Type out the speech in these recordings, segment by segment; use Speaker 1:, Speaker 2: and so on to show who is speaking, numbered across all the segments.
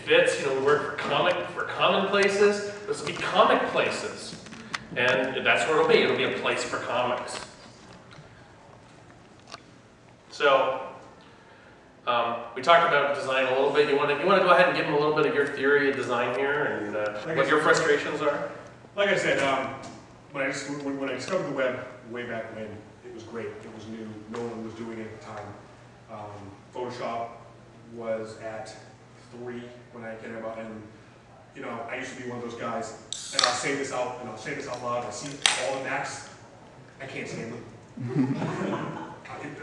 Speaker 1: fits. You know, we work for common places. This will be comic places, and that's where it'll be. It'll be a place for comics. So we talked about design a little bit. You want to go ahead and give them a little bit of your theory of design here, and what your frustrations are.
Speaker 2: Like I said, when I discovered the web way back when, it was great. It was new. No one was doing it at the time. Photoshop was at 3 when I came about, and you know, I used to be one of those guys, and I'll say this out, and I'll say this out loud. I see all the Macs. I can't stand them.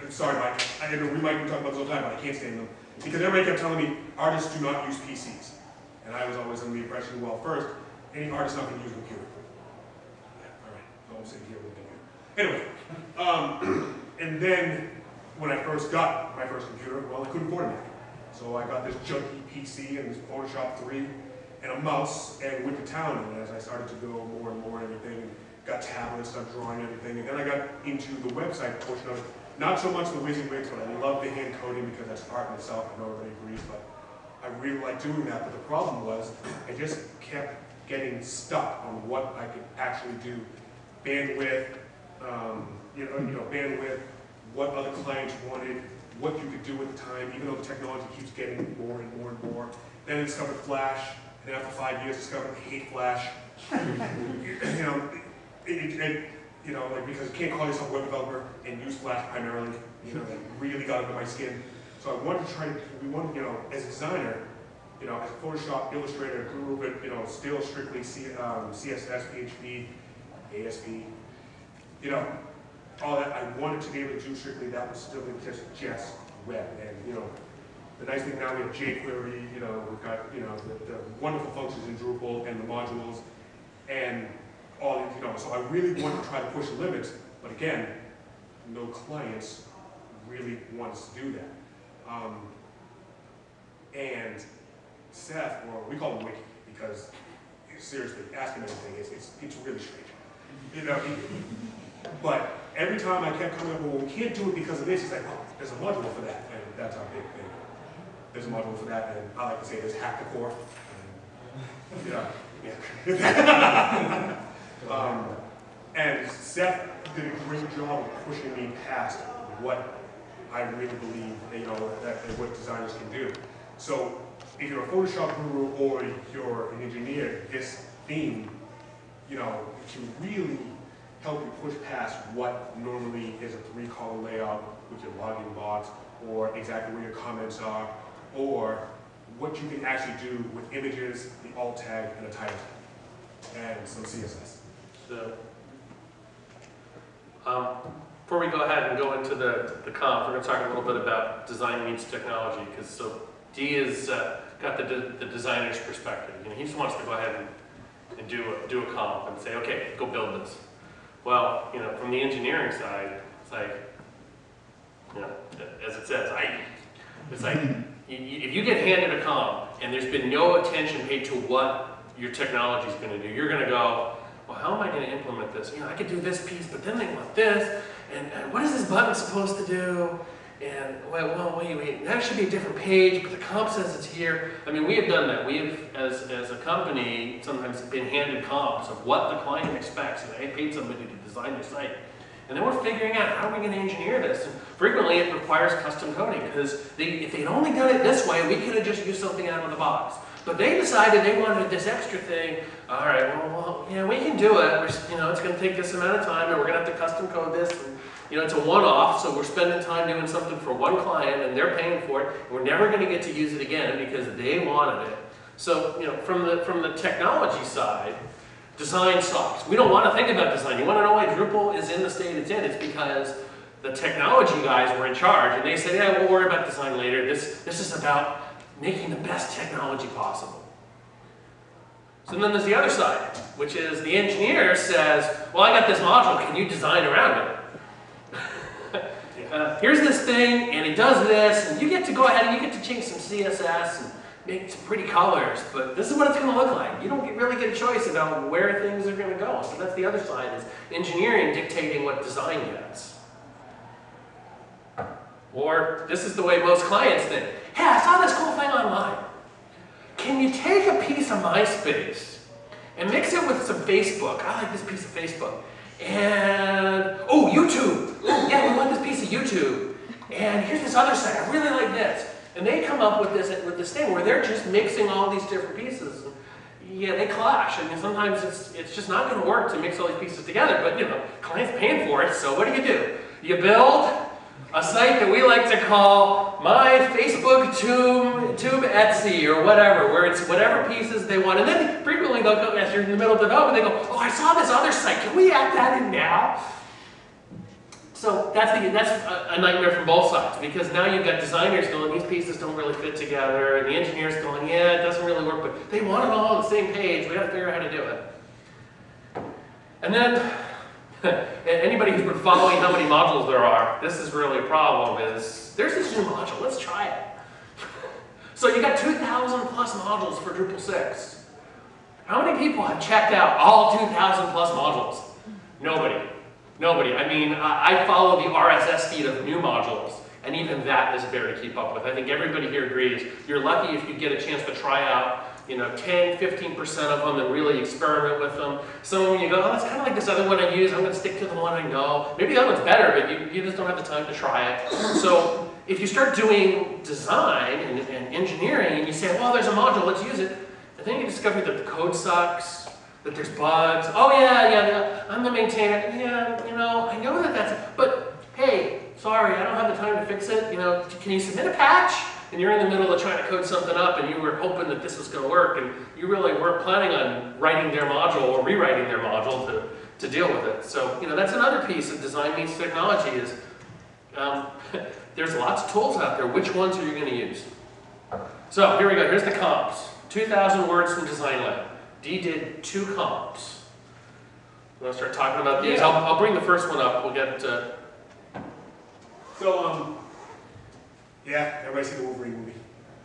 Speaker 2: Sorry, Mike. I know we might be talking about this all the time, but I can't stand them because everybody kept telling me artists do not use PCs, and I was always under the impression, well, first, any artist not going to use a computer. Yeah, all right. So I'm sitting here with a computer. Anyway, and then when I first got my first computer, well, I couldn't afford a Mac. So I got this junky PC and this Photoshop 3 and a mouse and went to town. And as I started to go more and more and everything, and got tablets, started drawing everything, and then I got into the website portion of it. Not so much the WYSIWYGs, but I love the hand coding because that's art in itself. I know everybody agrees, but I really like doing that. But the problem was I just kept getting stuck on what I could actually do. Bandwidth, bandwidth, what other clients wanted, what you could do at the time, even though the technology keeps getting more and more and more. Then I discovered Flash, and after 5 years, discovered I hate Flash. Because you can't call yourself a web developer and use Flash primarily. You know, that really got under my skin. So I wanted to try to, as a designer, as a Photoshop, Illustrator, guru, but still strictly CSS, PHP, ASP, all that. I wanted to be able to do strictly that was still just web. And the nice thing now we have jQuery. We've got the wonderful functions in Drupal and the modules, and all So I really wanted to try to push the limits, but again, no clients really want us to do that. And Seth, or we call him Wiki, because seriously, ask him anything, it's really strange. But every time I kept coming up, well, we can't do it because of this. He's like, well, there's a module for that, and that's our big thing. There's a module for that, and I like to say there's hack the core. And Seth did a great job of pushing me past what I really believe, what designers can do. So if you're a Photoshop guru or you're an engineer, this theme, can really help you push past what normally is a 3-column layout with your login box, or exactly where your comments are, or what you can actually do with images, the alt tag, and a title tag, and some CSS.
Speaker 1: So, before we go ahead and go into the comp, we're going to talk a little bit about design meets technology, because so D has got the designer's perspective. He just wants to go ahead and do a comp and say, okay, go build this. Well, from the engineering side, it's like, as it says, it's like if you get handed a comp and there's been no attention paid to what your technology is going to do, you're going to go, well, how am I going to implement this? I could do this piece, but then they want this, and what is this button supposed to do? And well, wait, that should be a different page, but the comp says it's here. I mean, we have done that. We have, as a company, sometimes been handed comps of what the client expects, and I paid somebody to design their site. And then we're figuring out, how are we going to engineer this? And frequently it requires custom coding, because if they'd only done it this way, we could have just used something out of the box. But they decided they wanted this extra thing. All right, well, yeah, we can do it. It's going to take this amount of time, and we're going to have to custom code this. And, it's a one-off, so we're spending time doing something for one client, and they're paying for it. And we're never going to get to use it again because they wanted it. So, from the technology side, design sucks. We don't want to think about design. You want to know why Drupal is in the state it's in? It's because the technology guys were in charge, and they said, yeah, we'll worry about design later. This is about making the best technology possible. So then there's the other side, which is the engineer says, well, I got this module, can you design around it? Here's this thing, and it does this, and you get to go ahead and you get to change some CSS and make some pretty colors, but this is what it's going to look like. You don't really get a choice about where things are going to go. So that's the other side, is engineering dictating what design gets. Or this is the way most clients think. Hey, I saw this cool thing online. Can you take a piece of MySpace and mix it with some Facebook? I like this piece of Facebook. And, oh, YouTube. Oh, yeah, we want this piece of YouTube. And here's this other site. I really like this. And they come up with this thing where they're just mixing all these different pieces. Yeah, they clash. I mean, sometimes it's just not going to work to mix all these pieces together. But, you know, client's paying for it, so what do? You build a site that we like to call My Facebook Tube Etsy or whatever, where it's whatever pieces they want. And then frequently they'll go, as you're in the middle of development, they go, oh, I saw this other site. Can we add that in now? So that's a nightmare from both sides, because now you've got designers going, these pieces don't really fit together, and the engineers going, yeah, it doesn't really work, but they want it all on the same page. We got to figure out how to do it. And then anybody who's been following how many modules there are, this is really a problem, is there's this new module, let's try it. So you got 2,000 plus modules for Drupal 6. How many people have checked out all 2,000 plus modules? Nobody. Nobody. I mean, I follow the RSS feed of new modules, and even that is bare to keep up with. I think everybody here agrees. You're lucky if you get a chance to try out, you know, 10, 15% of them and really experiment with them. Some of them you go, oh, that's kind of like this other one I use. I'm going to stick to the one I know. Maybe the other one's better, but you just don't have the time to try it. So if you start doing design and engineering, and you say, well, there's a module, let's use it, and then you discover that the code sucks, that there's bugs. Oh yeah, I'm the maintainer. Yeah, you know, I know that that's, but hey, sorry, I don't have the time to fix it. You know, can you submit a patch? And you're in the middle of trying to code something up, and you were hoping that this was going to work, and you really weren't planning on writing their module or rewriting their module to deal with it. So, you know, that's another piece of design meets technology is there's lots of tools out there. Which ones are you going to use? So here we go. Here's the comps. 2,000 words from Design Lab. Dee did 2 comps. I'm going to start talking about these.
Speaker 2: Yeah.
Speaker 1: I'll bring the first one up. We'll get...
Speaker 2: Yeah, everybody see the Wolverine movie?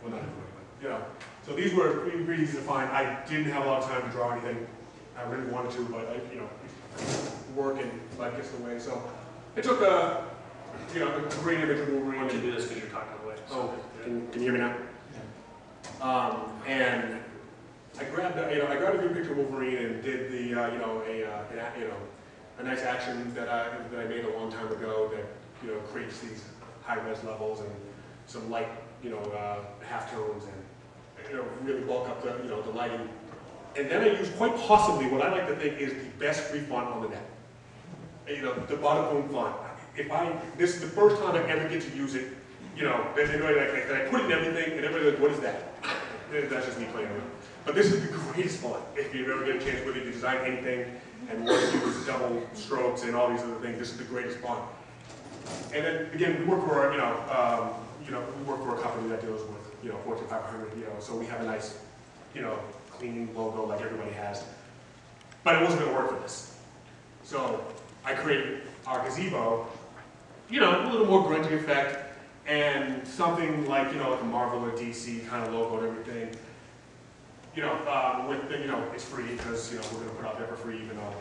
Speaker 2: Well, not everybody, but, you know. So these were pretty easy to find. I didn't have a lot of time to draw anything. I really wanted to, but, you know, work and life gets in the way. So I took a great image of Wolverine.
Speaker 1: Why don't you do this because you're talking away.
Speaker 2: Oh, can you hear me now? And I grabbed a good picture of Wolverine and did the, a nice action that I made a long time ago that, you know, creates these high-res levels and some light, halftones and, you know, really bulk up the, the lighting. And then I used quite possibly what I like to think is the best free font on the net. You know, the bottom font. This is the first time I ever get to use it, you know, that I put it in everything and everybody's like, what is that? That's just me playing around. But this is the greatest font. If you ever get a chance whether you design anything and want to use double strokes and all these other things, this is the greatest font. And then again, we work for we work for a company that deals with Fortune 500, so we have a nice clean logo like everybody has. But it wasn't going to work for this. So I created our gazebo, a little more grungy effect, and something like like a Marvel or DC kind of logo and everything. It's free because we're going to put out there for free, even though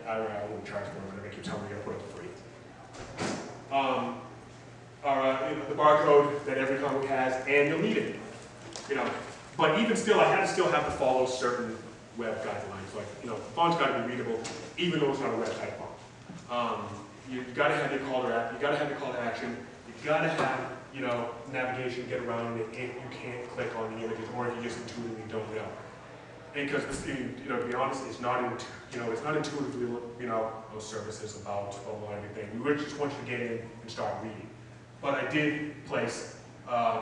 Speaker 2: I wouldn't charge for it, but I keep telling me we're going to put it for free. The barcode that every comic has, and you'll need it. But even still, I had to still have to follow certain web guidelines. Like, the font's got to be readable, even though it's not a web type font. You've got to have your call to action. You got to have your call to action. You've got to have navigation, get around it if you can't click on the images, or if you just intuitively don't know. Because to be honest, it's not intuitively those services about everything. We really just want you to get in and start reading. But I did place a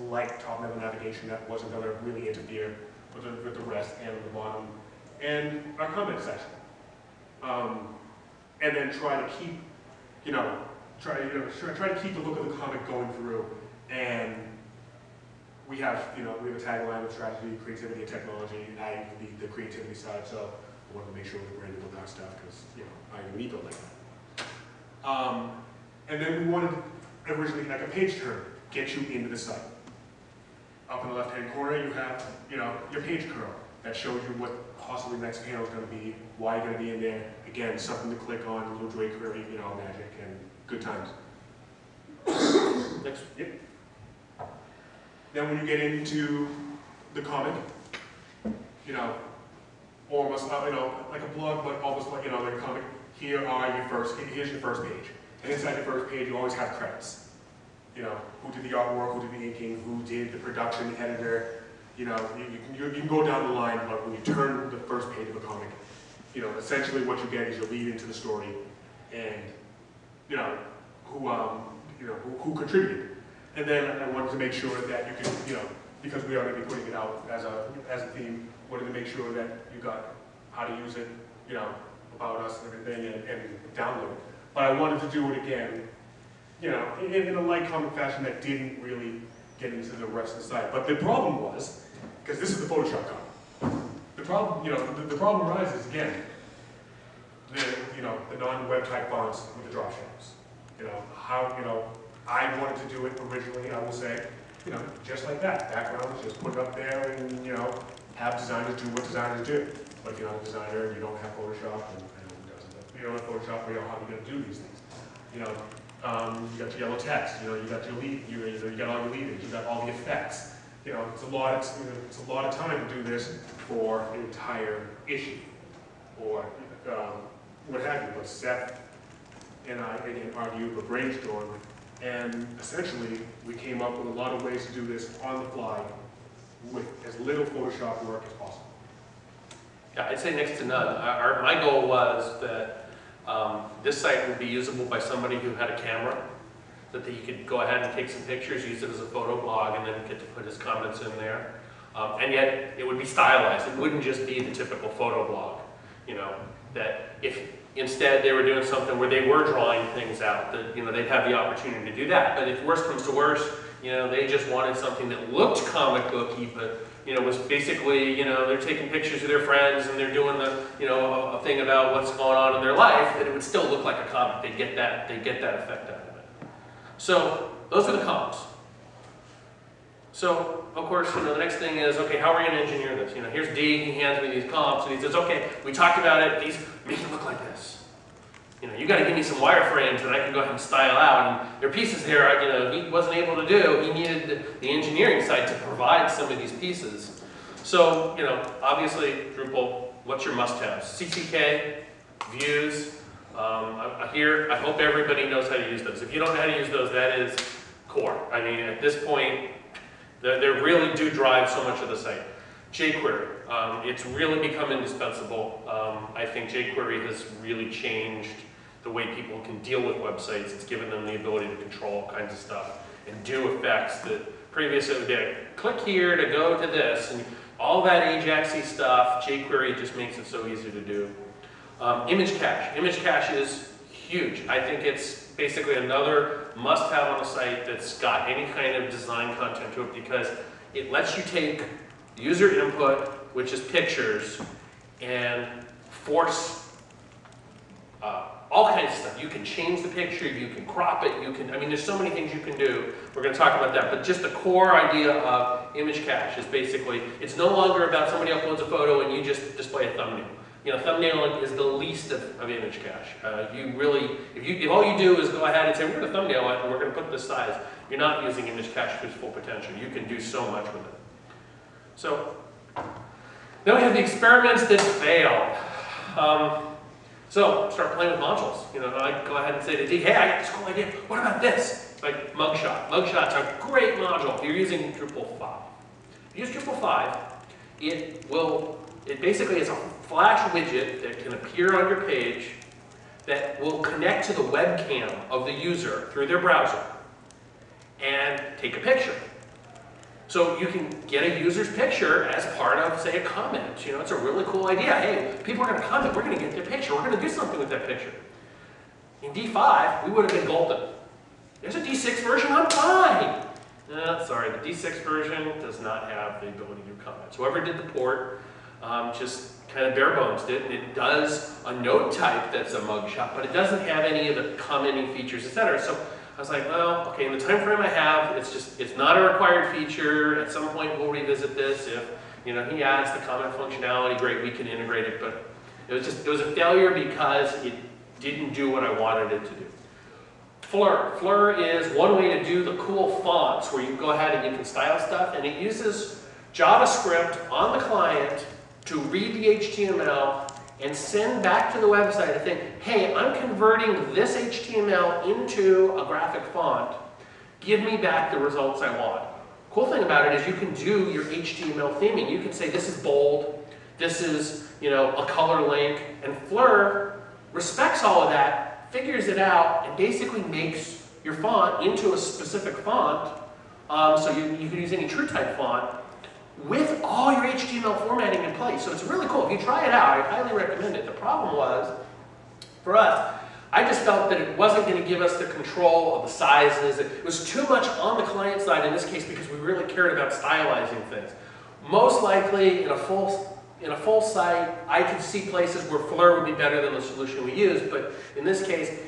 Speaker 2: light top level navigation that wasn't going to really interfere with the rest and the bottom and our comment section. And then try to keep try to keep the look of the comic going through. And we have a tagline of strategy, creativity, and technology. I lead the creativity side, so I want to make sure we're branded with our stuff because I need to like that. And then we wanted originally like a page turn, get you into the site. Up in the left-hand corner, you have your page curl that shows you what possibly the next panel is going to be, why you're going to be in there. Again, something to click on, a little jQuery, magic, and good times. Next. Yep. Then when you get into the comic, you know, almost, you know, like a blog, but almost like, you know, like a comic, here's your first page. And inside the first page, you always have credits. You know, who did the artwork, who did the inking, who did the production, the editor. You know, you can go down the line, but when you turn the first page of a comic, you know, essentially what you get is your lead into the story, and you know, who contributed. And then I wanted to make sure that you can, you know, because we are going to be putting it out as a theme, wanted to make sure that you got how to use it, you know, about us and everything, and download it. But I wanted to do it again, you know, in a light comic fashion that didn't really get into the rest of the site. But the problem was, because this is the Photoshop comic, the problem, you know, the problem arises again, the non-web type fonts with the drop shadows. You know, how, you know, I wanted to do it originally, I will say, you know, just like that. Backgrounds, just put it up there and, you know, have designers do what designers do. But if you're not a designer and you don't have Photoshop, and I know who doesn't, but you don't have Photoshop, you know, how are you going to do these things? You know, you got your yellow text, you know, you got your lead, you got all your leaders, you got all the effects. You know, it's a lot of time to do this for an entire issue, or what have you. But Seth and I, again, argued or brainstormed, and essentially we came up with a lot of ways to do this on the fly with as little Photoshop work as possible.
Speaker 1: Yeah, I'd say next to none. My goal was that this site would be usable by somebody who had a camera, that he could go ahead and take some pictures, use it as a photo blog, and then get to put his comments in there. And yet, it would be stylized. It wouldn't just be the typical photo blog. You know, that if instead they were doing something where they were drawing things out, that, you know, they'd have the opportunity to do that. But if worse comes to worse, you know, they just wanted something that looked comic booky, but, you know, was basically, you know, they're taking pictures of their friends and they're doing the, you know, a thing about what's going on in their life, that it would still look like a comic. They get that effect out of it. So those are the comps. So of course, you know, the next thing is, okay, how are we going to engineer this? You know, here's D, he hands me these comps, and he says, okay, we talked about it, these make it look like this. You know, you got to give me some wireframes that I can go ahead and style out. And there are pieces there, you know, he wasn't able to do. He needed the engineering side to provide some of these pieces. So, you know, obviously, Drupal, what's your must-haves? CCK, views. Here, I hope everybody knows how to use those. If you don't know how to use those, that is core. I mean, at this point, they really do drive so much of the site. jQuery, it's really become indispensable. I think jQuery has really changed the way people can deal with websites. It's given them the ability to control all kinds of stuff and do effects that previously would be click here to go to this, and all that Ajax-y stuff. jQuery just makes it so easy to do. Image cache. Image cache is huge. I think it's basically another must-have on a site that's got any kind of design content to it, because it lets you take user input, which is pictures, and force all kinds of stuff. You can change the picture, you can crop it, you can, I mean, there's so many things you can do. We're going to talk about that, but just the core idea of image cache is basically, it's no longer about somebody uploads a photo and you just display a thumbnail. You know, thumbnail is the least of image cache. You really, if all you do is go ahead and say, we're going to thumbnail it and we're going to put this size, you're not using image cache to its full potential. You can do so much with it. So, then we have the experiments that failed. So, start playing with modules. You know, I go ahead and say to D, hey, I got this cool idea. What about this? Like Mugshot. Mugshot's a great module if you're using Drupal 5. If you use Drupal 5, it basically is a flash widget that can appear on your page that will connect to the webcam of the user through their browser and take a picture. So you can get a user's picture as part of, say, a comment. You know, it's a really cool idea. Hey, people are going to comment. We're going to get their picture. We're going to do something with that picture. In D5, we would have been golden. There's a D6 version. I'm fine. Sorry, the D6 version does not have the ability to do comments. Whoever did the port just kind of bare bones did. And it does a note type that's a mugshot, but it doesn't have any of the commenting features, etc. So I was like, well, okay, in the time frame I have, it's not a required feature. At some point we'll revisit this. If, you know, he adds the comment functionality, great, we can integrate it. But it was a failure because it didn't do what I wanted it to do. Fleur. Fleur is one way to do the cool fonts where you can go ahead and you can style stuff, and it uses JavaScript on the client to read the HTML and send back to the website a thing, hey, I'm converting this HTML into a graphic font. Give me back the results I want. Cool thing about it is you can do your HTML theming. You can say this is bold, this is, you know, a color link, and Fleur respects all of that, figures it out, and basically makes your font into a specific font. So you can use any TrueType font with all your HTML formatting in place. So it's really cool. If you try it out, I highly recommend it. The problem was, for us, I just felt that it wasn't going to give us the control of the sizes. It was too much on the client side in this case because we really cared about stylizing things. Most likely, in a full site, I could see places where Fleur would be better than the solution we used, but in this case,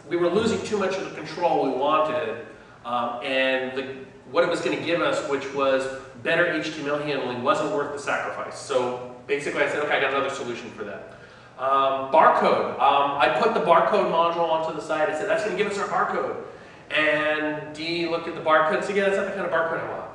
Speaker 1: we were losing too much of the control we wanted, what it was going to give us, which was better HTML handling, wasn't worth the sacrifice. So basically I said, okay, I got another solution for that. Barcode. I put the barcode module onto the site. I said, that's going to give us our barcode. And Dee looked at the barcode and said, yeah, that's not the kind of barcode I want.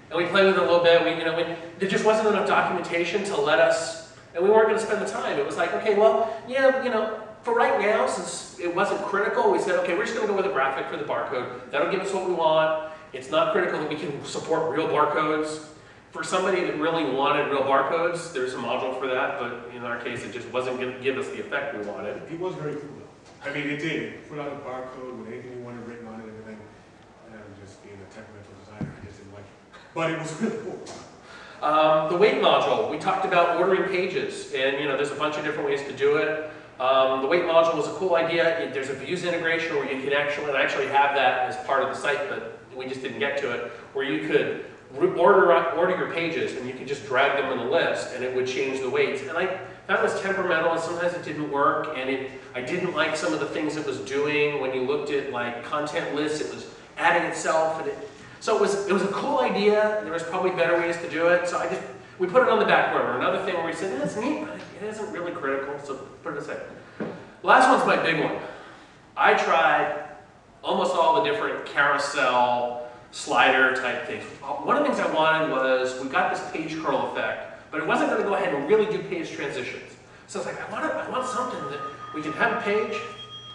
Speaker 1: And we played with it a little bit. There just wasn't enough documentation to let us, and we weren't going to spend the time. It was like, okay, well, yeah, for right now, since it wasn't critical, we said, okay, we're just going to go with a graphic for the barcode. That'll give us what we want. It's not critical that we can support real barcodes. For somebody that really wanted real barcodes, there's a module for that, but in our case, it just wasn't going to give us the effect we wanted.
Speaker 2: It was very cool though. I mean, it did. It put out a barcode with anything you wanted written on it and everything. And just being a technical designer, I just didn't like it. But it was really cool.
Speaker 1: The weight module, we talked about ordering pages, and there's a bunch of different ways to do it. The weight module was a cool idea. There's a views integration where you can actually have that as part of the site, but we just didn't get to it, where you could order your pages and you could just drag them on the list and it would change the weights. And that was temperamental, and sometimes it didn't work, and I didn't like some of the things it was doing. When you looked at like content lists, it was adding itself, so it was a cool idea, and there was probably better ways to do it. So we put it on the back burner. Another thing where we said, that's neat, but it isn't really critical, so put it aside. The last one's my big one. I tried almost all the different carousel, slider type things. One of the things I wanted was, we got this page curl effect, but it wasn't going to go ahead and really do page transitions. So I was like, I want something that we can have a page,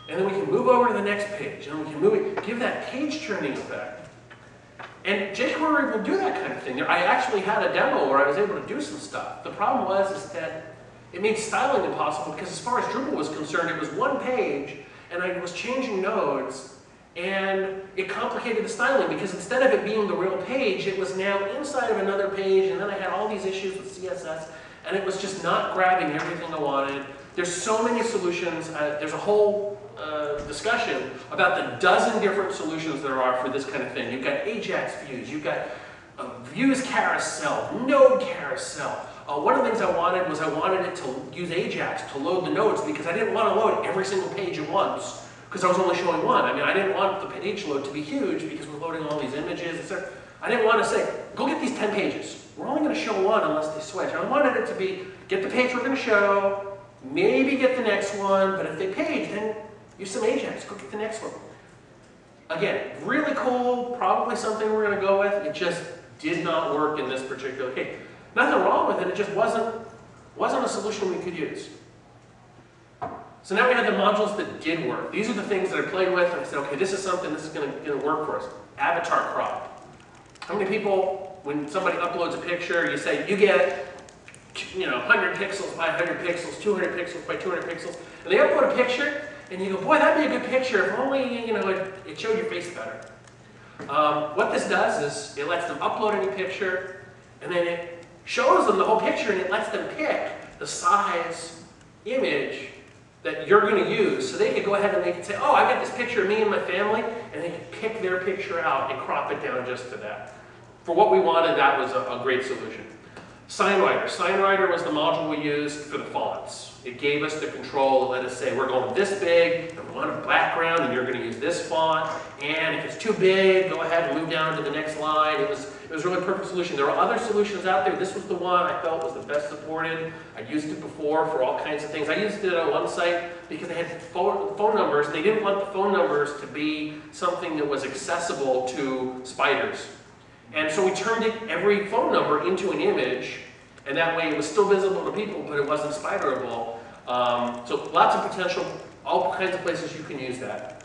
Speaker 1: and then we can move over to the next page, and we can give that page turning effect. And jQuery will do that kind of thing. I actually had a demo where I was able to do some stuff. The problem was that it made styling impossible, because as far as Drupal was concerned, it was one page, and I was changing nodes, and it complicated the styling, because instead of it being the real page, it was now inside of another page, and then I had all these issues with CSS, and it was just not grabbing everything I wanted. There's so many solutions. There's a whole discussion about the dozen different solutions there are for this kind of thing. You've got Ajax views, you've got views carousel, node carousel. One of the things I wanted was it to use Ajax to load the nodes, because I didn't want to load every single page at once, because I was only showing one. I mean, I didn't want the page load to be huge because we're loading all these images, etc. I didn't want to say, go get these 10 pages. We're only going to show one unless they switch. I wanted it to be, get the page we're going to show, maybe get the next one, but if they page, then use some Ajax, go get the next one. Again, really cool, probably something we're going to go with. It just did not work in this particular case. Nothing wrong with it, it just wasn't a solution we could use. So now we had the modules that did work. These are the things that I played with, and I said, okay, this is something, this is going to work for us. Avatar crop. How many people, when somebody uploads a picture, you say, you get 100 pixels by 100 pixels, 200 pixels by 200 pixels, and they upload a picture, and you go, boy, that'd be a good picture if only, it showed your face better. What this does is, it lets them upload any picture, and then it shows them the whole picture, and it lets them pick the size image that you're going to use. So they could go ahead and they could say, oh, I got this picture of me and my family, and they could pick their picture out and crop it down just to that. For what we wanted, that was a great solution. SignWriter. SignWriter was the module we used for the fonts. It gave us the control to let us say, we're going this big, and we want a background, and you're going to use this font, and if it's too big, go ahead and move down to the next line. It was really a perfect solution. There are other solutions out there. This was the one I felt was the best supported. I'd used it before for all kinds of things. I used it on one site because they had phone numbers, and they didn't want the phone numbers to be something that was accessible to spiders. And so we turned every phone number into an image, and that way it was still visible to people, but it wasn't spiderable. So lots of potential, all kinds of places you can use that.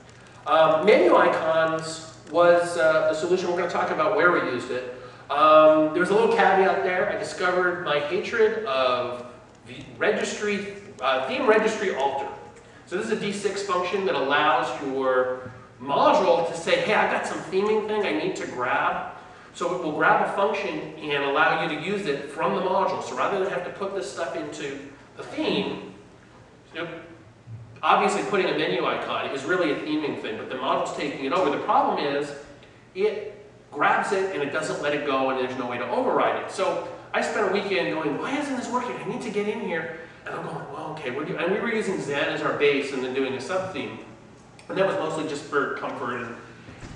Speaker 1: Menu icons was the solution. We're going to talk about where we used it. There was a little caveat there. I discovered my hatred of the theme registry alter. So this is a D6 function that allows your module to say, hey, I've got some theming thing I need to grab. So it will grab a function and allow you to use it from the module. So rather than have to put this stuff into the theme, obviously putting a menu icon is really a theming thing, but the module's taking it over. The problem is it grabs it and it doesn't let it go, and there's no way to override it. So I spent a weekend going, why isn't this working? I need to get in here. And I'm going, well, okay, and we were using Zen as our base and then doing a sub-theme. And that was mostly just for comfort. And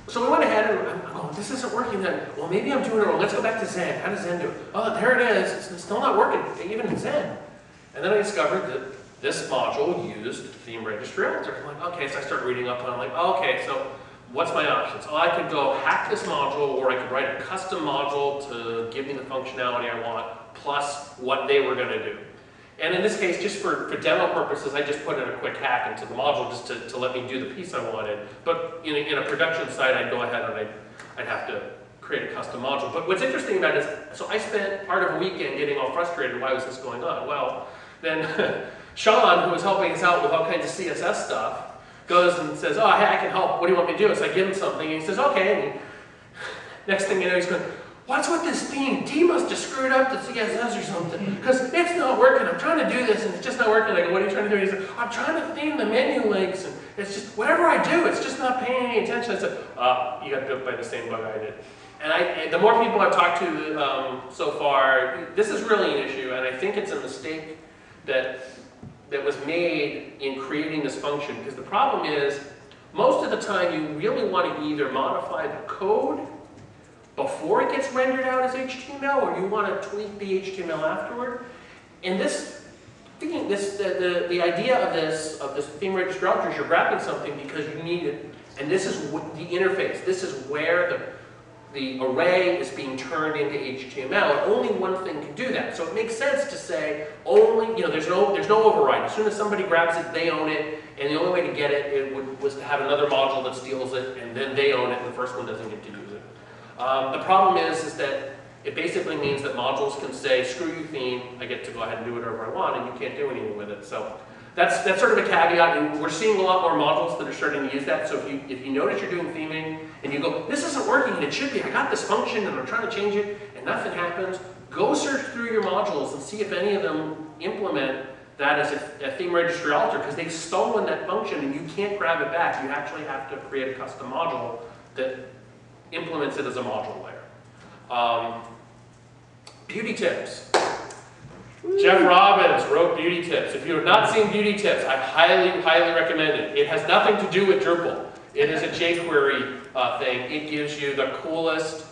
Speaker 1: so we went ahead and I'm going, this isn't working then. Well, maybe I'm doing it wrong. Let's go back to Zen. How does Zen do it? Oh, there it is. It's still not working, even in Zen. And then I discovered that this module used theme registry alter. I'm like, okay, so I start reading up and I'm like, oh, okay, so what's my options? Oh, I could go hack this module, or I could write a custom module to give me the functionality I want, plus what they were going to do. And in this case, just for demo purposes, I just put in a quick hack into the module just to let me do the piece I wanted. But in a production site, I'd go ahead and I'd have to create a custom module. But what's interesting about it is, so I spent part of a weekend getting all frustrated. Why was this going on? Well, then Sean, who was helping us out with all kinds of CSS stuff, goes and says, oh, hey, I can help. What do you want me to do? So I give him something, and he says, okay. And next thing you know, he's going, what's with this theme? T must have screwed up the CSS or something, because it's not working. I'm trying to do this, and it's just not working. I go, what are you trying to do? He said, I'm trying to theme the menu links, and it's just, whatever I do, it's just not paying any attention. I said, you got bit by the same bug I did. And the more people I've talked to so far, this is really an issue, and I think it's a mistake that was made in creating this function, because the problem is, most of the time you really want to either modify the code before it gets rendered out as HTML, or you want to tweak the HTML afterward. And this thing, the idea of this theme registry alter is you're grabbing something because you need it, and this is the interface. This is where the array is being turned into HTML, and only one thing can do that. So it makes sense to say only, there's no override. As soon as somebody grabs it, they own it, and the only way to get it was to have another module that steals it, and then they own it, and the first one doesn't get to use it. The problem is that it basically means that modules can say, screw you theme, I get to go ahead and do whatever I want, and you can't do anything with it. So that's sort of a caveat, and we're seeing a lot more modules that are starting to use that. So if you notice you're doing theming, and you go, this isn't working, and it should be, I got this function, and I'm trying to change it, and nothing happens, go search through your modules and see if any of them implement that as a theme registry alter, because they've stolen that function, and you can't grab it back. You actually have to create a custom module that implements it as a module layer. Beauty tips. Jeff Robbins wrote beauty tips. If you have not seen beauty tips, I highly, highly recommend it. It has nothing to do with Drupal. It is a jQuery thing. It gives you the coolest,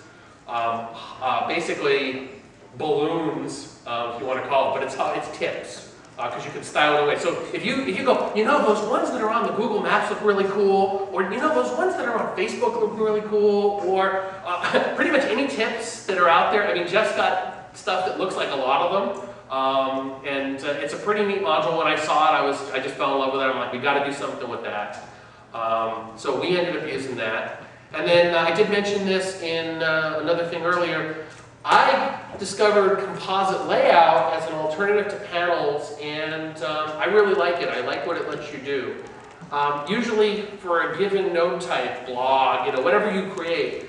Speaker 1: basically balloons, if you want to call it, but it's tips. Because you can style it away. So if you go, those ones that are on the Google Maps look really cool, or those ones that are on Facebook look really cool, or pretty much any tips that are out there. I mean, Jeff's got stuff that looks like a lot of them, and it's a pretty neat module. When I saw it, I just fell in love with it. I'm like, we got to do something with that. So we ended up using that. And then I did mention this in another thing earlier. I discovered composite layout as an alternative to panels, and I really like it. I like what it lets you do. Usually for a given node type, blog, whatever you create,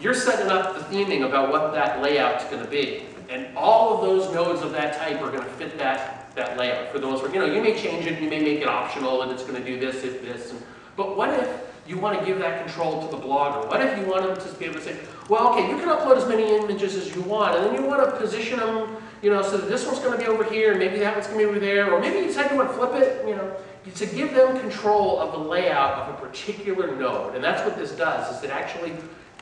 Speaker 1: you're setting up the theming about what that layout's going to be. And all of those nodes of that type are going to fit that layout. For those, you may change it, you may make it optional, and it's going to do this, but what if you want to give that control to the blogger? What if you want them to be able to say, well, okay, you can upload as many images as you want, and then you want to position them, you know, so that this one's going to be over here, maybe that one's going to be over there, or maybe you decide you want to flip it, you know, to give them control of the layout of a particular node. And that's what this does, is it actually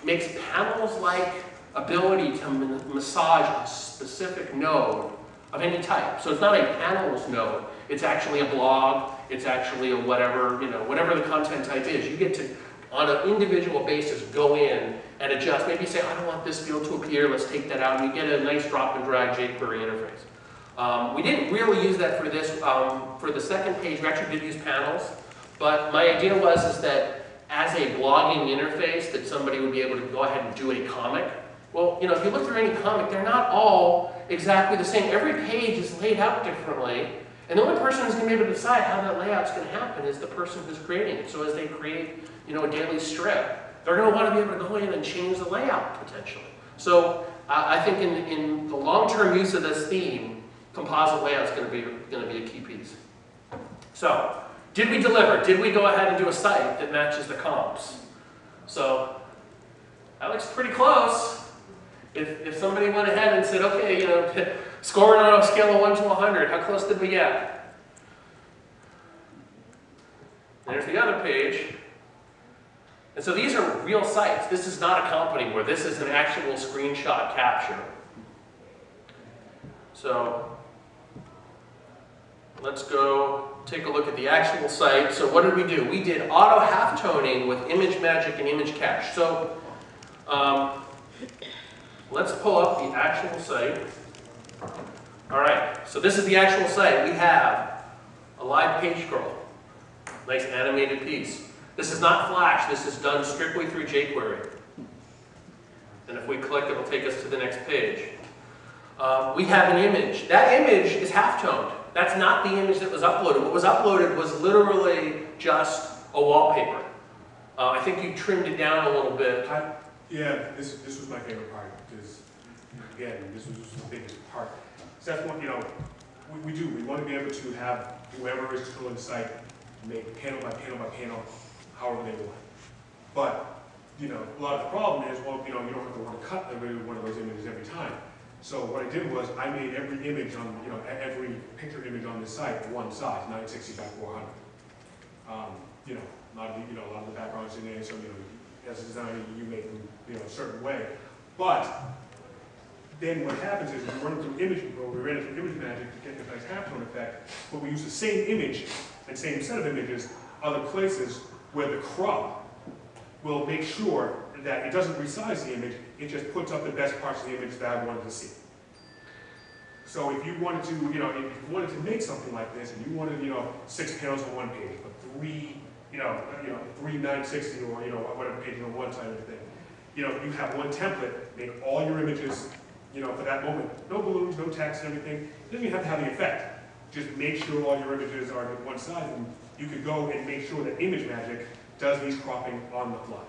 Speaker 1: makes panels-like ability to massage a specific node of any type. So it's not a panels node, it's actually a blog, it's actually a whatever, you know, whatever the content type is. You get to, on an individual basis, go in and adjust. Maybe say, I don't want this field to appear, let's take that out, and you get a nice drop and drag jQuery interface. We didn't really use that for this. For the second page, we actually did use panels, but my idea is that as a blogging interface, that somebody would be able to go ahead and do a comic. Well, you know, if you look through any comic, they're not all exactly the same. Every page is laid out differently, and the only person who's going to be able to decide how that layout's going to happen is the person who's creating it. So as they create, you know, a daily strip, they're going to want to be able to go in and change the layout potentially. So I think in the long-term use of this theme, composite layout is going to be a key piece. So, did we deliver? Did we go ahead and do a site that matches the comps? So, that looks pretty close. If somebody went ahead and said, okay, you know, scoring on a scale of 1 to 100, how close did we get? There's the other page. And so these are real sites. This is not a company where this is an actual screenshot capture. So let's go take a look at the actual site. So what did we do? We did auto halftoning with image magic and image cache. So let's pull up the actual site. All right, so this is the actual site. We have a live page scroll, nice animated piece. This is not Flash, this is done strictly through jQuery. And if we click, it'll take us to the next page. We have an image. That image is halftoned. That's not the image that was uploaded. What was uploaded was literally just a wallpaper. I think you trimmed it down a little bit.
Speaker 2: Yeah, this was my favorite part, because, again, this was the biggest part. So that's what, you know, we want to be able to have whoever is controlling the site make panel by panel by panel, however they want. But, you know, a lot of the problem is, well, you know, you don't have to want to cut every one of those images every time. So what I did was I made every image on, you know, every picture image on this site one size, 960 by 400. You know, a lot of the backgrounds in there, so, you know, as a designer, you make them, you know, a certain way. But then what happens is we run it through image, or we ran it through image magic to get the nice halftone effect, but we use the same image and same set of images other places where the crop will make sure that it doesn't resize the image, it just puts up the best parts of the image that I wanted to see. So if you wanted to, you know, if you wanted to make something like this, and you wanted, you know, 6 panels on one page, but three 960 or, you know, whatever pages on one side of the thing, you know, you have one template, make all your images, you know, for that moment, no balloons, no text, and everything. You don't even have to have the effect. Just make sure all your images are at one side, and you could go and make sure that Image Magic does these cropping on the fly.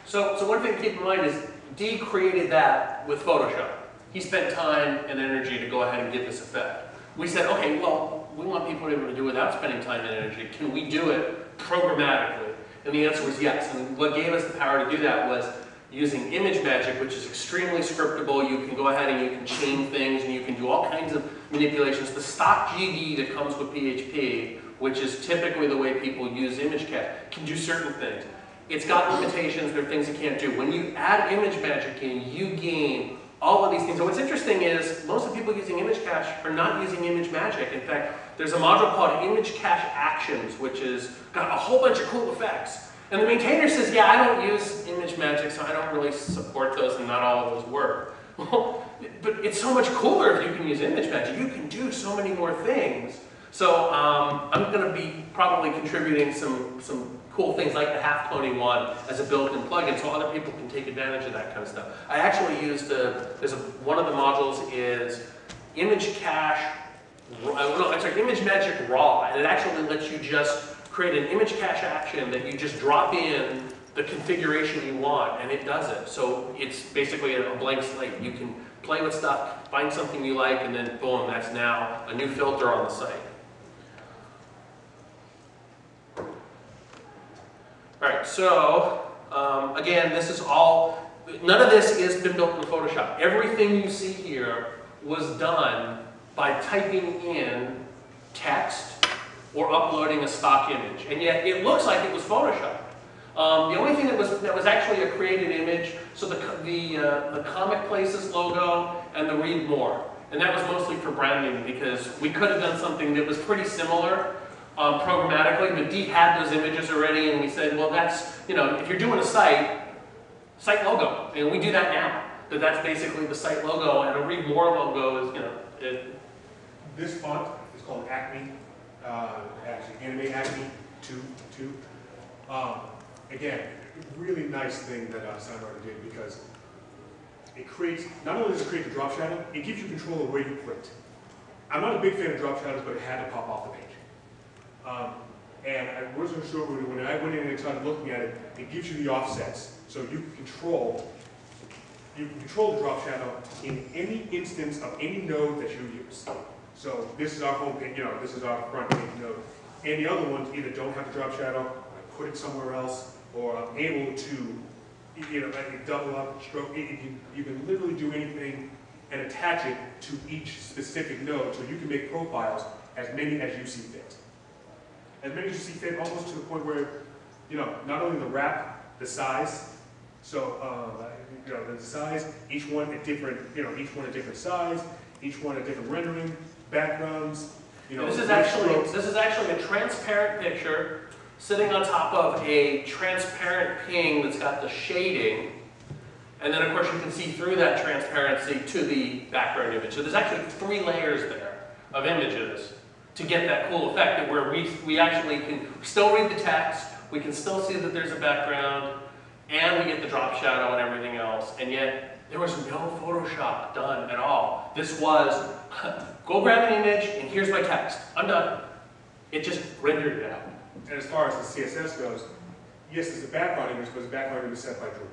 Speaker 1: So one thing to keep in mind is Dee created that with Photoshop. He spent time and energy to go ahead and get this effect. We said, okay, well, we want people to be able to do it without spending time and energy. Can we do it programmatically? And the answer was yes. And what gave us the power to do that was using Image Magic, which is extremely scriptable. You can go ahead and you can chain things, and you can do all kinds of manipulations. The stock GD that comes with PHP, which is typically the way people use image cache, can do certain things. It's got limitations, there are things it can't do. When you add Image Magic in, you gain all of these things. So what's interesting is most of the people using Image Cache are not using Image Magic. In fact, there's a module called Image Cache Actions, which has got a whole bunch of cool effects. And the maintainer says, yeah, I don't use Image Magic, so I don't really support those, and not all of those work. Well, but it's so much cooler if you can use Image Magic. You can do so many more things. So I'm going to be probably contributing some cool things like the half-toning one as a built-in plugin, so other people can take advantage of that kind of stuff. I actually used one of the modules is Image Cache, Image Magic Raw, and it actually lets you just create an image cache action that you just drop in the configuration you want, and it does it. So it's basically a blank slate. You can play with stuff, find something you like, and then boom, that's now a new filter on the site. All right, so again, this is all, none of this has been built in Photoshop. Everything you see here was done by typing in text or uploading a stock image. And yet it looks like it was Photoshop. The only thing that was actually a created image, so the Comic Places logo and the Read More. And that was mostly for branding because we could have done something that was pretty similar programmatically, but Dee had those images already, and we said, well, that's, you know, if you're doing a site logo, and we do that now. That's basically the site logo, and a Read More logo is, you know,
Speaker 2: This font is called Acme, actually Anime Acme 2. Again, really nice thing that SignWriter did because it creates, not only does it create the drop shadow, it gives you control of where you put it. I'm not a big fan of drop shadows, but it had to pop off the page. And I wasn't sure when I went in and started looking at it, it gives you the offsets. So you can control the drop shadow in any instance of any node that you use. So this is our home page, you know, this is our front page node. And the other ones either don't have the drop shadow, I put it somewhere else, or I'm able to, you know, like double up, stroke, you can literally do anything and attach it to each specific node, so you can make profiles as many as you see fit. As many as you see fit, almost to the point where, you know, not only the wrap, the size, so, you know, the size, each one a different, you know, each one a different size, each one a different rendering, backgrounds, you know.
Speaker 1: This is actually a transparent picture sitting on top of a transparent ping that's got the shading, and then of course you can see through that transparency to the background image. So there's actually 3 layers there of images to get that cool effect where we actually can still read the text, we can still see that there's a background, and we get the drop shadow and everything else, and yet there was no Photoshop done at all. This was, go grab an image and here's my text, I'm done. It just rendered it out.
Speaker 2: And as far as the CSS goes, yes, there's a background image, but the background image is set by Drupal.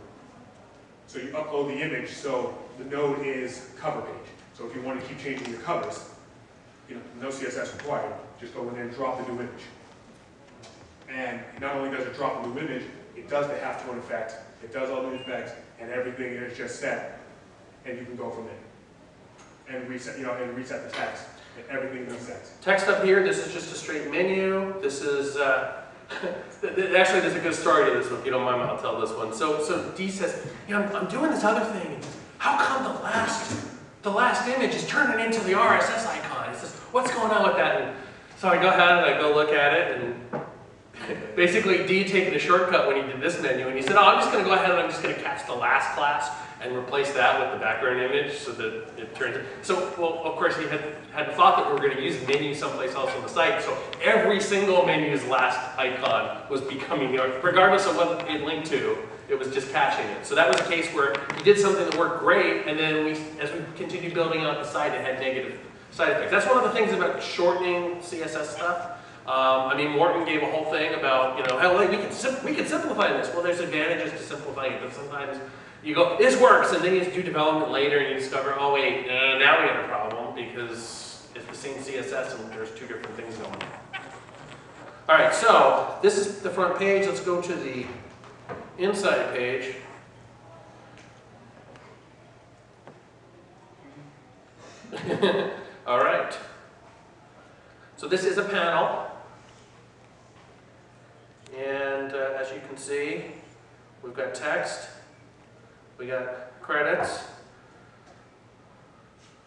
Speaker 2: So you upload the image, so the node is cover page. So if you want to keep changing your covers, you know, no CSS required, just go in there and drop the new image. And not only does it drop the new image, it does the halftone effect, it does all the effects, and everything is just set, and you can go from there. And reset, you know, and reset the text, and everything resets.
Speaker 1: Text up here, this is just a straight menu. This is, actually there's a good story to this one, if you don't mind, I'll tell this one. So Dee says, you know, I'm doing this other thing, how come the last image is turning into the RSS icon? He says, what's going on with that? And so I go ahead and I go look at it, and basically Dee taking a shortcut when he did this menu, and he said, oh, I'm just going to go ahead and I'm just going to catch the last class and replace that with the background image so that it turns it. So, well, of course, he had thought that we were going to use menu someplace else on the site, so every single menu's last icon was becoming, you know, regardless of what it linked to, it was just catching it. So that was a case where he did something that worked great, and then as we continued building out the site, it had negative side effects. That's one of the things about shortening CSS stuff. I mean, Morton gave a whole thing about, you know, how we can simplify this. Well, there's advantages to simplifying it, but sometimes you go, this works, and then you do development later and you discover, oh wait, now we have a problem because it's the same CSS and there's 2 different things going on. All right, so this is the front page. Let's go to the inside page. All right. So this is a panel. And as you can see, we've got text, we got credits.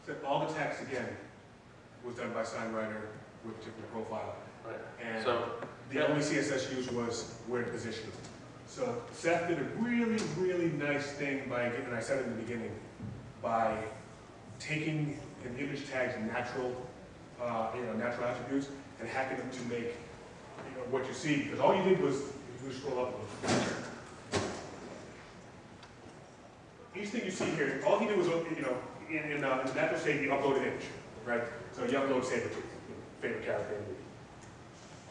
Speaker 2: So all the text, again, was done by SignWriter with different profile.
Speaker 1: Right.
Speaker 2: And
Speaker 1: So
Speaker 2: the only CSS used was where to position it. So Seth did a really, really nice thing by, and I said it in the beginning, by taking an image tag's natural, natural attributes and hacking them to make, what you see. Because all you did was, if you scroll up a little. Each thing you see here, all he did was, in the natural state, you upload an image, right? So you upload favorite character.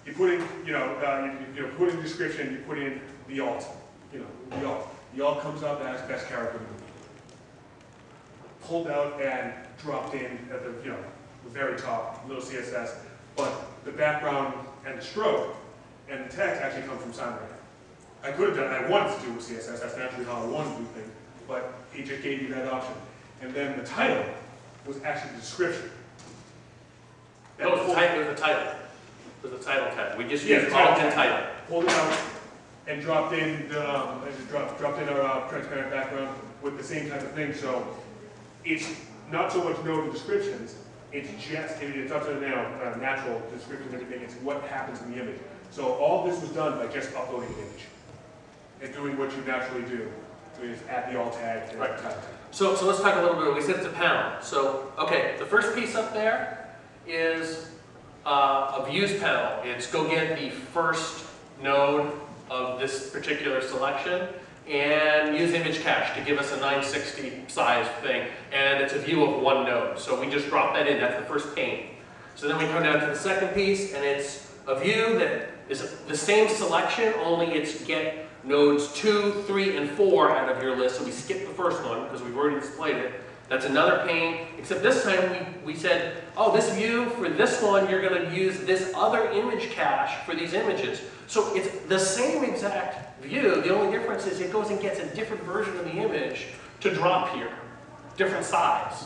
Speaker 2: You put in, you put in the description, you put in the alt, the alt. The alt comes up as best character in the movie. Pulled out and dropped in at the very top, little CSS, but the background and the stroke and the text actually come from SignWriter. I could have done, I wanted to do with CSS, that's naturally how I wanted to do things, but he just gave you that option. And then the title was actually the description.
Speaker 1: That was the title. It was the title. It was the title tag. We just
Speaker 2: Yeah,
Speaker 1: used
Speaker 2: the title
Speaker 1: alt and
Speaker 2: tag.
Speaker 1: title.
Speaker 2: Pulled it out and dropped in our transparent background with the same type of thing. So it's not so much node descriptions, it's just, it's up to now, natural descriptions and everything, it's what happens in the image. So all this was done by just uploading an image and doing what you naturally do, is add the alt tag and
Speaker 1: Right.
Speaker 2: title tag.
Speaker 1: So let's talk a little bit. We said it's a panel. So, okay, the first piece up there is a views panel. It's go get the first node of this particular selection and use image cache to give us a 960 size thing. And it's a view of one node. So we just drop that in. That's the first pane. So then we come down to the second piece, and it's a view that is the same selection, only it's get nodes 2, 3, and 4 out of your list. So we skip the first one because we've already displayed it. That's another pane, except this time we said, oh, this view, for this one, you're going to use this other image cache for these images. So it's the same exact view. The only difference is it goes and gets a different version of the image to drop here, different size.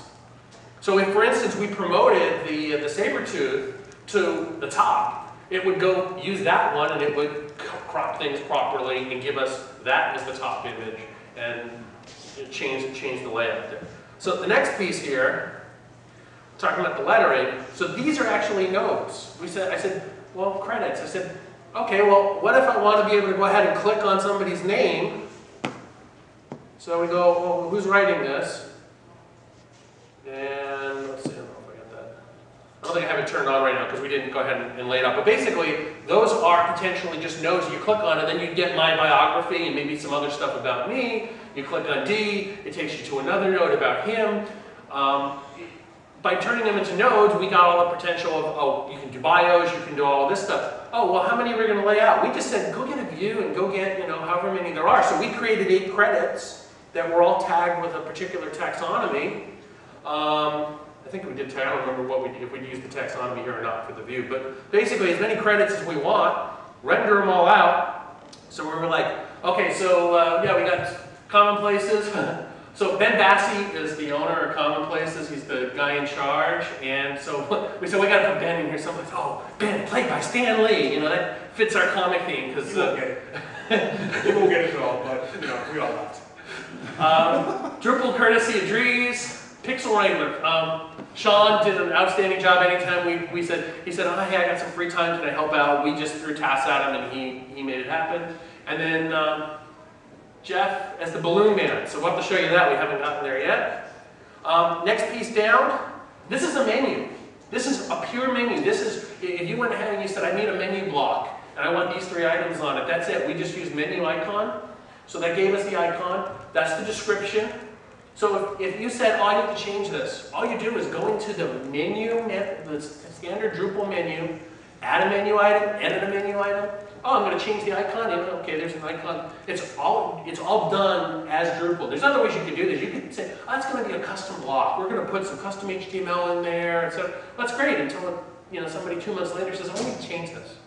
Speaker 1: So if, for instance, we promoted the saber-tooth to the top, it would go use that one and it would crop things properly and give us that as the top image and change the layout there. So the next piece here, talking about the lettering, so these are actually nodes. I said, well, credits. I said, okay, well, what if I want to be able to go ahead and click on somebody's name? So we go, well, who's writing this? And let's see, I don't know if I got that. I don't think I have it turned on right now because we didn't go ahead and lay it out. But basically, those are potentially just nodes you click on, and then you get my biography and maybe some other stuff about me. You click on D, it takes you to another node about him. By turning them into nodes, we got all the potential of, oh, you can do bios, you can do all of this stuff. Oh, well, how many are we going to lay out? We just said, go get a view and go get, however many there are. So we created 8 credits that were all tagged with a particular taxonomy. I think we did tag, I don't remember if we used the taxonomy here or not for the view, but basically as many credits as we want, render them all out. So we were like, okay, so yeah, we got Commonplaces. So Ben Bassi is the owner of Commonplaces. He's the guy in charge. And so we said, we got to put Ben in here. Someone's, oh, Ben, played by Stan Lee. That fits our comic theme. Cause,
Speaker 2: you won't get it. You won't get it at all, but we all laughed.
Speaker 1: Drupal courtesy of Dries. Pixel Wrangler. Sean did an outstanding job. Anytime he said, oh, hey, I got some free time, can I help out? We just threw tasks at him and he made it happen. And then Jeff as the balloon man. So we'll have to show you that. We haven't gotten there yet. Next piece down, this is a menu. This is a pure menu. This is, if you went ahead and you said, I need a menu block and I want these 3 items on it, that's it. We just used menu icon. So that gave us the icon. That's the description. So if you said, oh, I need to change this, all you do is go into the menu, the standard Drupal menu, add a menu item, edit a menu item. Oh, I'm going to change the icon. Okay, there's an icon. It's all done as Drupal. There's other ways you could do this. You could say, oh, that's going to be a custom block. We're going to put some custom HTML in there. etc. That's great until somebody 2 months later says, oh, I need to change this.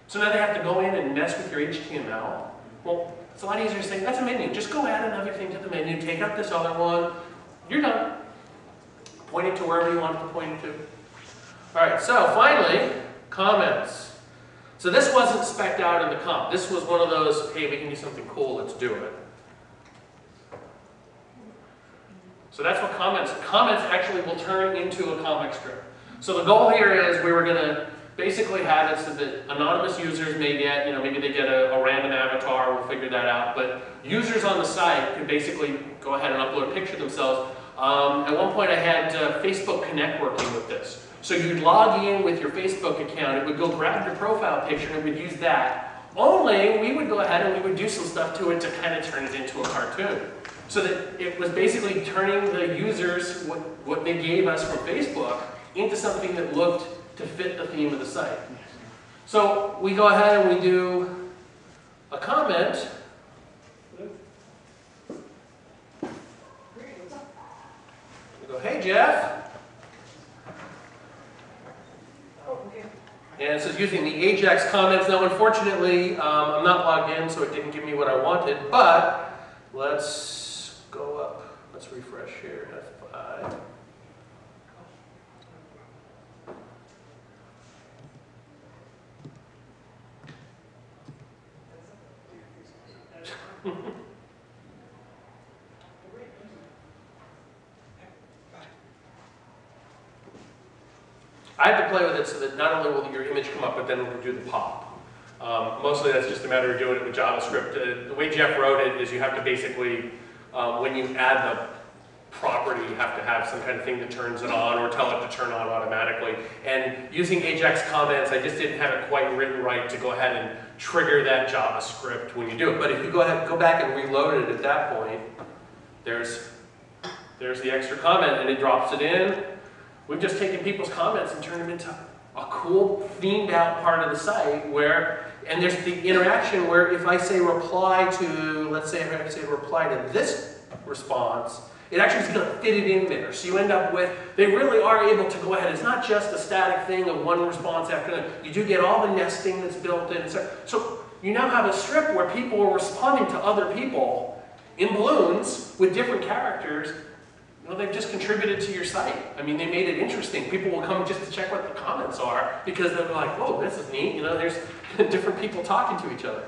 Speaker 1: So now they have to go in and mess with your HTML. Well, it's a lot easier to say, that's a menu. Just go add another thing to the menu, take out this other one. You're done. Point it to wherever you want it to point it to. All right, so finally, comments. So this wasn't spec'd out in the comp. This was one of those, hey, we can do something cool, let's do it. So that's what comments actually will turn into a comic strip. So the goal here is we were going to basically have it so that anonymous users may get, maybe they get a random avatar, we'll figure that out, but users on the site can basically go ahead and upload a picture themselves. At one point I had Facebook Connect working with this. So you'd log in with your Facebook account, it would go grab your profile picture and it would use that. Only we would go ahead and we would do some stuff to it to kind of turn it into a cartoon. So that it was basically turning the users, what they gave us from Facebook, into something that looked to fit the theme of the site. So we go ahead and we do a comment. We go, hey Jeff. And it says using the Ajax comments. Now, unfortunately, I'm not logged in, so it didn't give me what I wanted, but let's go up. Let's refresh here, F5. I have to play with it so that not only will your image come up, but then it will do the pop. Mostly that's just a matter of doing it with JavaScript. The way Jeff wrote it is you have to basically, when you add the property, you have to have some kind of thing that turns it on or tell it to turn on automatically. And using Ajax comments, I just didn't have it quite written right to go ahead and trigger that JavaScript when you do it. But if you go back and reload it at that point, there's the extra comment and it drops it in. We've just taken people's comments and turned them into a cool, themed out part of the site where, and there's the interaction where if I say reply to, let's say if I say reply to this response, it actually is going to fit it in there. So you end up with, they really are able to go ahead. It's not just a static thing of one response after another. You do get all the nesting that's built in. So you now have a strip where people are responding to other people in balloons with different characters. Well, they've just contributed to your site. I mean, they made it interesting. People will come just to check what the comments are because they're like, whoa, this is neat. You know, there's different people talking to each other.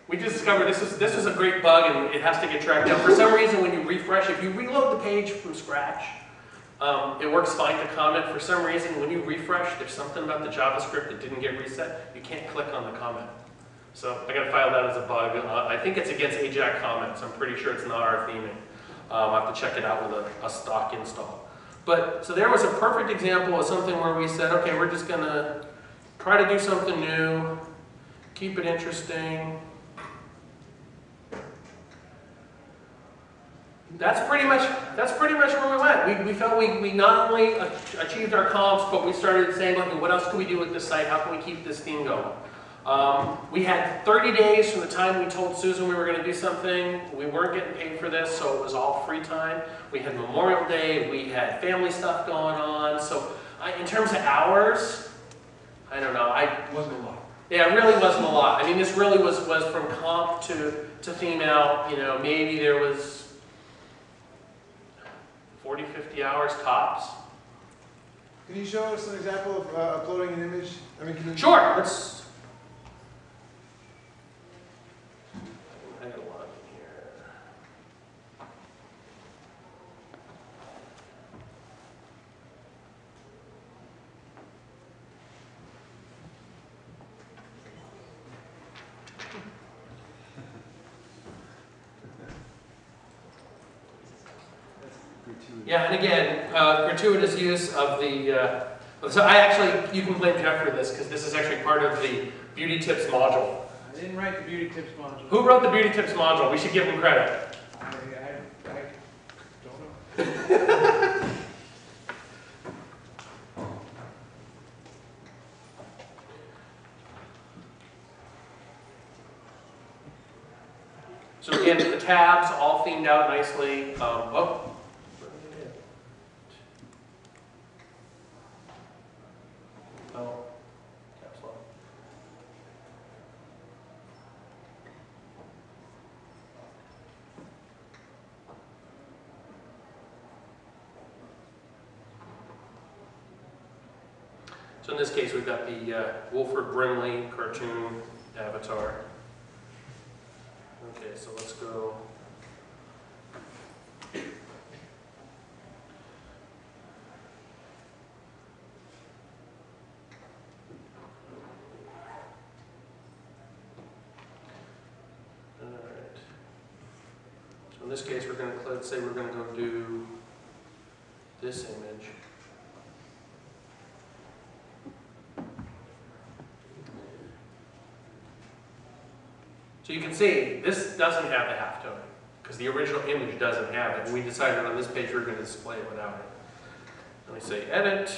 Speaker 1: We just discovered this is a great bug and it has to get tracked down. For some reason, when you refresh, if you reload the page from scratch, it works fine to comment. For some reason, when you refresh, there's something about the JavaScript that didn't get reset. You can't click on the comment. So I got to file that as a bug. I think it's against Ajax comments. I'm pretty sure it's not our theming. I have to check it out with a stock install. But so there was a perfect example of something where we said, okay, we're just going to try to do something new, keep it interesting. That's pretty much where we went. We felt we not only achieved our comps, but we started saying, okay, what else can we do with this site? How can we keep this theme going? We had 30 days from the time we told Susan we were going to do something. We weren't getting paid for this, so it was all free time. We had Memorial Day. We had family stuff going on. So in terms of hours, I don't know.
Speaker 2: It wasn't a lot.
Speaker 1: Yeah, it really wasn't a lot. I mean, this really was from comp to theme out. You know, maybe there was 40, 50 hours tops.
Speaker 3: Can you show us an example of uploading an image? I mean, can you...
Speaker 1: Sure. Let's. I got one here. Yeah, and again, gratuitous use of the, so you can blame Jeff for this, because this is actually part of the Beauty Tips module.
Speaker 3: I didn't write the Beauty Tips module.
Speaker 1: Who wrote the Beauty Tips module? We should give him credit.
Speaker 3: I don't know.
Speaker 1: So again, the tabs all themed out nicely. Caps lock. So in this case, we've got the Wilford Brimley cartoon avatar. Okay, so let's go. So in this case, we're going to, let's say we're going to go do this image. So you can see, this doesn't have the halftone, because the original image doesn't have it. And we decided on this page we're going to display it without it. Let me say edit.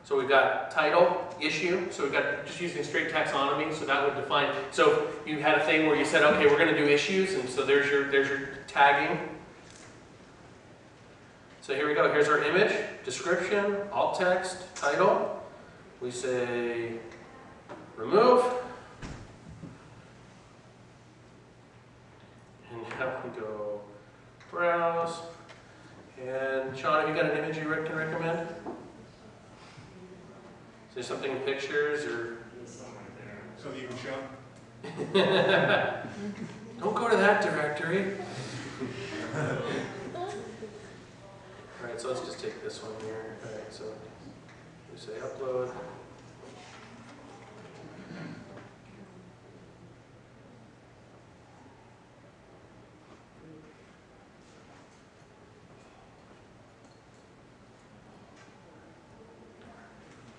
Speaker 1: So we've got title, issue, so we've got just using straight taxonomy, so that would define, so you had a thing where you said, okay, we're going to do issues, and so there's your tagging. So here we go, here's our image, description, alt text, title. We say remove. And now we go browse. And Sean, have you got an image you can recommend? Is there something in pictures or?
Speaker 2: Something you can show?
Speaker 1: Don't go to that directory. Alright, so let's just take this one here. Alright, so we say upload.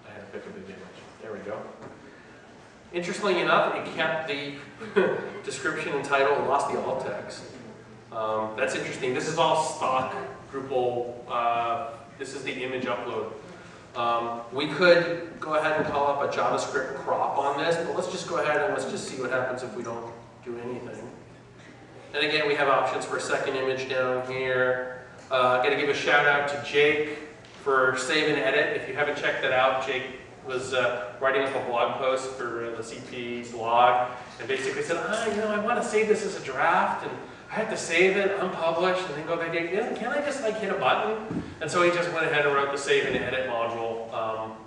Speaker 1: I had to pick a big image. There we go. Interestingly enough, it kept the description and title and lost the alt text. That's interesting. This is all stock Drupal. This is the image upload. We could go ahead and call up a JavaScript crop on this, but let's just go ahead and let's just see what happens if we don't do anything. And again, we have options for a second image down here. I got to give a shout out to Jake for save and edit. If you haven't checked that out, Jake was writing up a blog post for the CP blog, and basically said, I want to save this as a draft, and I have to save it, unpublish, and then go back in. Can't I just hit a button? And so he just went ahead and wrote the save and edit module,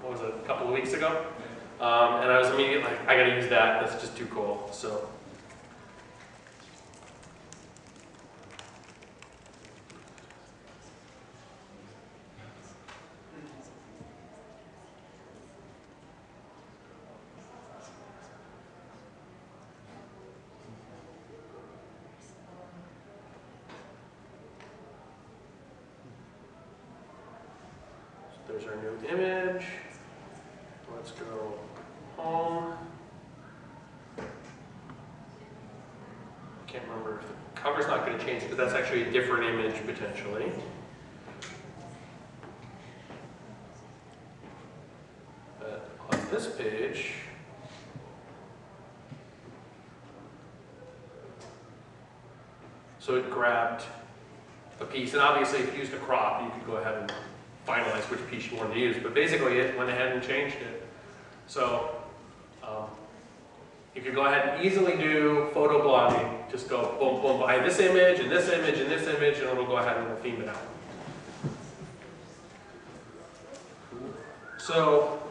Speaker 1: what was it, a couple of weeks ago? And I was immediately like, I gotta use that, that's just too cool. So there's our new image. Let's go home. Can't remember if the cover's not going to change because that's actually a different image potentially. But on this page, so it grabbed a piece, and obviously if you used a crop, you could go ahead and finalize which piece you wanted to use, but basically it went ahead and changed it. So you could go ahead and easily do photo blogging. Just go boom, boom, behind this image, and this image, and this image, and it'll go ahead and we'll theme it out. So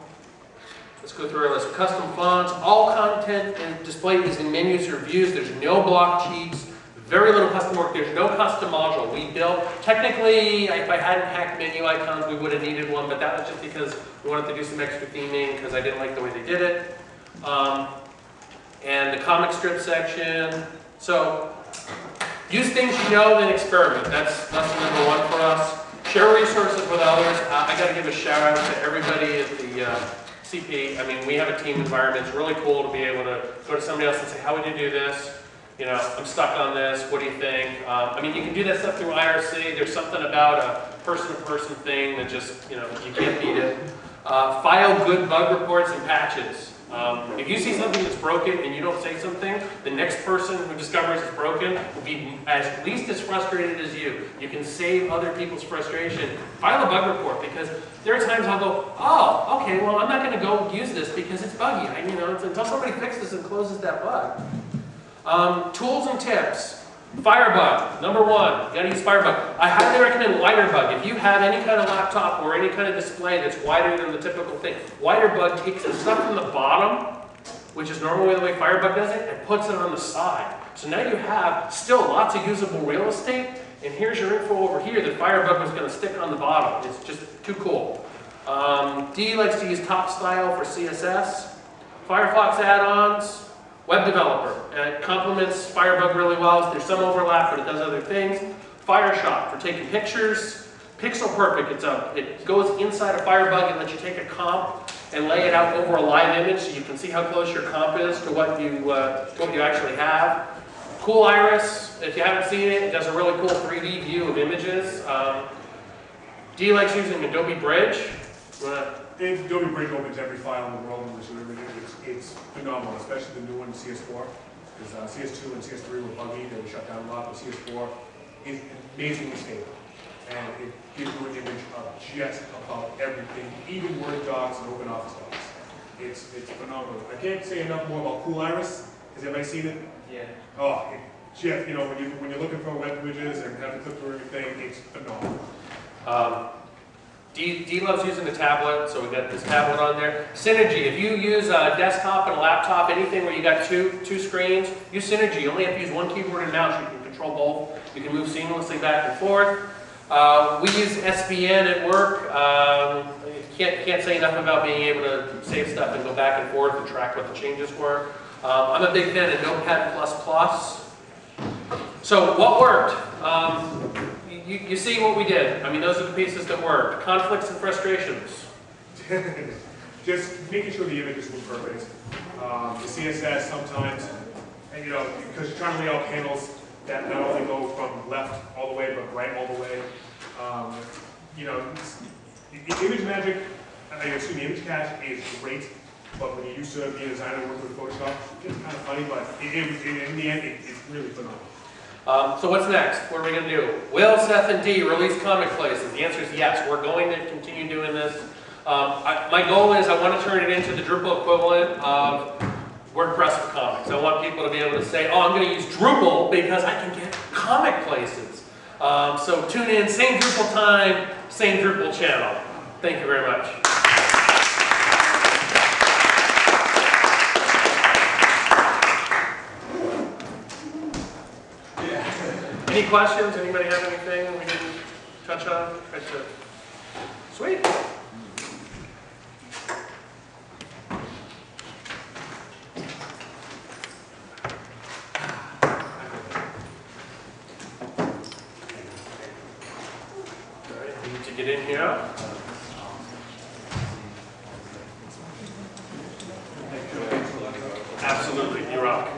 Speaker 1: let's go through our list. Custom fonts, all content and displayed using menus or views. There's no block cheats. Very little custom work. There's no custom module. We built, technically, if I hadn't hacked menu icons, we would have needed one, but that was just because we wanted to do some extra theming because I didn't like the way they did it. And the comic strip section. So, use things you know, then experiment. That's lesson number one for us. Share resources with others. I got to give a shout out to everybody at the CP. I mean, we have a team environment. It's really cool to be able to go to somebody else and say, how would you do this? You know, I'm stuck on this, what do you think? I mean, you can do that stuff through IRC. There's something about a person-to-person thing that just, you can't beat it. File good bug reports and patches. If you see something that's broken and you don't say something, the next person who discovers it's broken will be at least as frustrated as you. You can save other people's frustration. File a bug report, because there are times I'll go, oh, okay, well, I'm not going to go use this because it's buggy. Until somebody fixes and closes that bug. Tools and tips. Firebug, number one, you gotta use Firebug. I highly recommend WiderBug. If you have any kind of laptop or any kind of display that's wider than the typical thing, WiderBug takes the stuff from the bottom, which is normally the way Firebug does it, and puts it on the side. So now you have still lots of usable real estate, and here's your info over here that Firebug was gonna stick on the bottom. It's just too cool. D likes to use Top Style for CSS. Firefox add-ons. Web developer. It complements Firebug really well. There's some overlap, but it does other things. Photoshop for taking pictures. Pixel Perfect. It goes inside a Firebug and lets you take a comp and lay it out over a live image so you can see how close your comp is to what you actually have. Cool Iris. If you haven't seen it, it does a really cool 3D view of images. D likes using Adobe Bridge.
Speaker 2: Adobe Bridge opens every file in the world, and it's phenomenal, especially the new one, CS4. Because CS2 and CS3 were buggy, they were shut down a lot, but CS4 is amazingly stable. And it gives you an image of just about everything, even Word docs and Open Office docs. It's phenomenal. I can't say enough more about Cool Iris. Has everybody seen it?
Speaker 4: Yeah.
Speaker 2: Oh, just, you know, when you're looking for web images and have to click through everything, it's phenomenal.
Speaker 1: D loves using the tablet, so we got this tablet on there. Synergy, if you use a desktop and a laptop, anything where you got two screens, use Synergy. You only have to use one keyboard and mouse. You can control both. You can move seamlessly back and forth. We use SVN at work. Can't say enough about being able to save stuff and go back and forth and track what the changes were. I'm a big fan of Notepad++. So what worked? You see what we did. I mean, those are the pieces that worked. Conflicts and frustrations.
Speaker 2: Just making sure the images look perfect. The CSS sometimes, and you know, because you're trying to lay out panels that not only go from left all the way, but right all the way. You know, image magic, image cache is great, but when you used to be a designer working with Photoshop, it's kind of funny, but in the end, it's really phenomenal.
Speaker 1: So what's next? What are we going to do? Will, Seth, and Dee release comic places? The answer is yes. We're going to continue doing this. My goal is I want to turn it into the Drupal equivalent of WordPress for comics. I want people to be able to say, oh, I'm going to use Drupal because I can get comic places. So tune in, same Drupal time, same Drupal channel. Thank you very much. Any questions? Anybody have anything we didn't touch on? Sweet. Need to get in here. Absolutely, you rock.